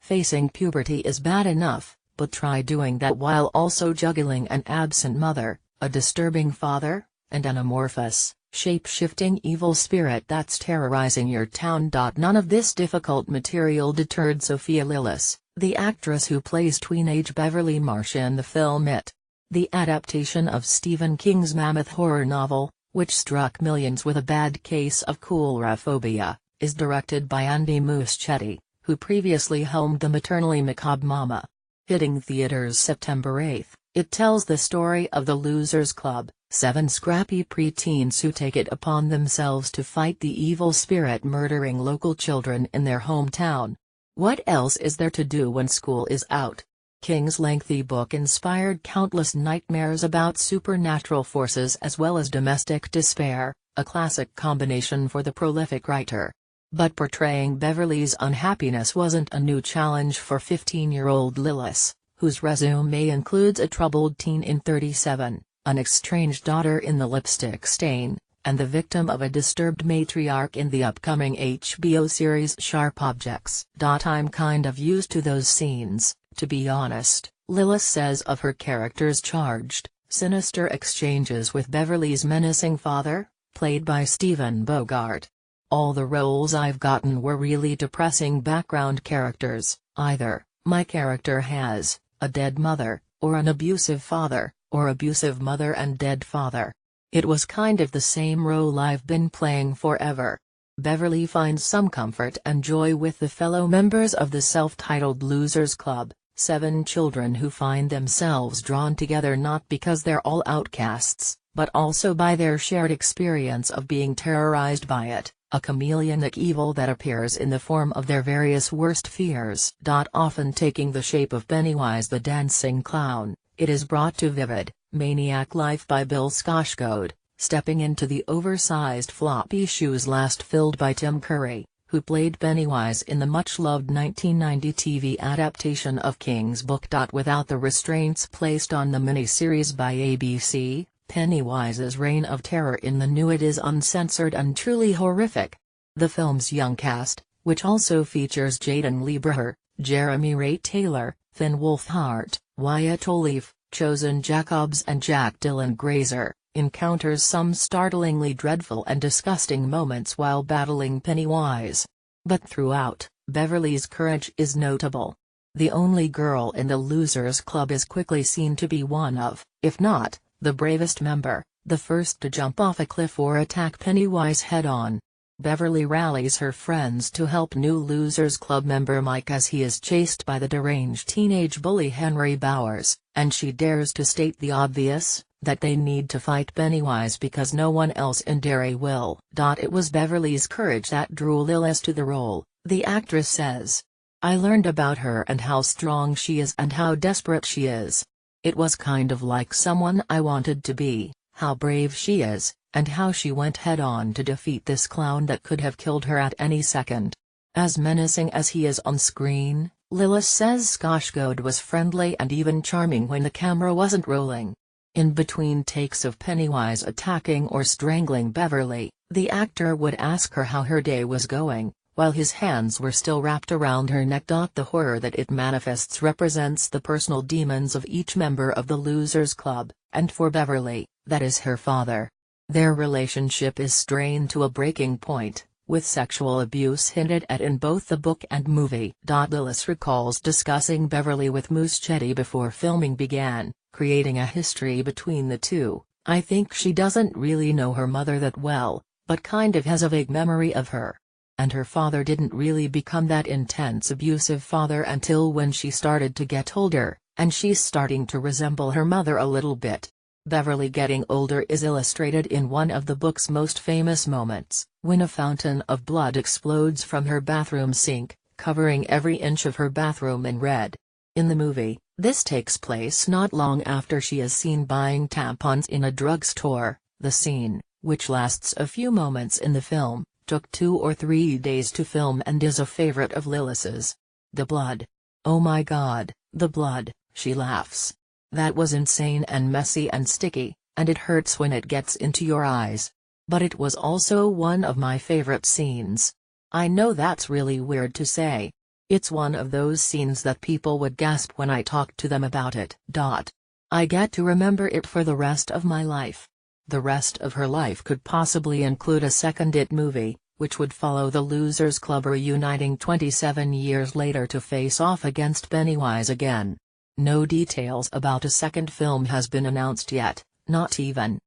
Facing puberty is bad enough, but try doing that while also juggling an absent mother, a disturbing father, and an amorphous, shape-shifting evil spirit that's terrorizing your town. None of this difficult material deterred Sophia Lillis, the actress who plays teenage Beverly Marsh in the film It. The adaptation of Stephen King's mammoth horror novel, which struck millions with a bad case of coulrophobia, is directed by Andy Muschietti, who previously helmed the maternally macabre Mama. Hitting theaters September 8, it tells the story of the Losers Club, 7 scrappy preteens who take it upon themselves to fight the evil spirit murdering local children in their hometown. What else is there to do when school is out? King's lengthy book inspired countless nightmares about supernatural forces as well as domestic despair, a classic combination for the prolific writer. But portraying Beverly's unhappiness wasn't a new challenge for 15-year-old Lillis, whose resume includes a troubled teen in 37, an estranged daughter in The Lipstick Stain, and the victim of a disturbed matriarch in the upcoming HBO series Sharp Objects. I'm kind of used to those scenes, to be honest, Lillis says of her character's charged, sinister exchanges with Beverly's menacing father, played by Stephen Bogart. All the roles I've gotten were really depressing background characters, either my character has a dead mother, or an abusive father, or abusive mother and dead father. It was kind of the same role I've been playing forever. Beverly finds some comfort and joy with the fellow members of the self-titled Losers Club, 7 children who find themselves drawn together not because they're all outcasts, but also by their shared experience of being terrorized by it, a chameleonic evil that appears in the form of their various worst fears. Often taking the shape of Pennywise the dancing clown, it is brought to vivid, maniac life by Bill Skarsgård, stepping into the oversized floppy shoes last filled by Tim Curry, who played Pennywise in the much-loved 1990 TV adaptation of King's book. Without the restraints placed on the miniseries by ABC, Pennywise's reign of terror in the new It is uncensored and truly horrific. The film's young cast, which also features Jaden Lieberher, Jeremy Ray Taylor, Finn Wolfhard, Wyatt Olive, Chosen Jacobs and Jack Dylan Grazer, encounters some startlingly dreadful and disgusting moments while battling Pennywise. But throughout, Beverly's courage is notable. The only girl in the Losers Club is quickly seen to be one of, if not, the bravest member, the first to jump off a cliff or attack Pennywise head-on. Beverly rallies her friends to help new Losers Club member Mike as he is chased by the deranged teenage bully Henry Bowers, and she dares to state the obvious, that they need to fight Pennywise because no one else in Derry will. It was Beverly's courage that drew Lillis to the role, the actress says. I learned about her and how strong she is and how desperate she is. It was kind of like someone I wanted to be, how brave she is, and how she went head-on to defeat this clown that could have killed her at any second. As menacing as he is on screen, Lillis says Skarsgård was friendly and even charming when the camera wasn't rolling. In between takes of Pennywise attacking or strangling Beverly, the actor would ask her how her day was going, while his hands were still wrapped around her neck. The horror that it manifests represents the personal demons of each member of the Losers Club, and for Beverly, that is her father. Their relationship is strained to a breaking point, with sexual abuse hinted at in both the book and movie. Lillis recalls discussing Beverly with Muschietti before filming began, creating a history between the two. I think she doesn't really know her mother that well, but kind of has a vague memory of her. And her father didn't really become that intense abusive father until when she started to get older, and she's starting to resemble her mother a little bit. Beverly getting older is illustrated in one of the book's most famous moments, when a fountain of blood explodes from her bathroom sink, covering every inch of her bathroom in red. In the movie, this takes place not long after she is seen buying tampons in a drugstore. The scene, which lasts a few moments in the film, took 2 or 3 days to film and is a favorite of Lillis's. The blood. Oh my god, the blood, she laughs. That was insane and messy and sticky, and it hurts when it gets into your eyes. But it was also one of my favorite scenes. I know that's really weird to say. It's one of those scenes that people would gasp when I talk to them about it. I get to remember it for the rest of my life. The rest of her life could possibly include a second It movie, which would follow the Losers Club reuniting 27 years later to face off against Pennywise again. No details about a second film has been announced yet, not even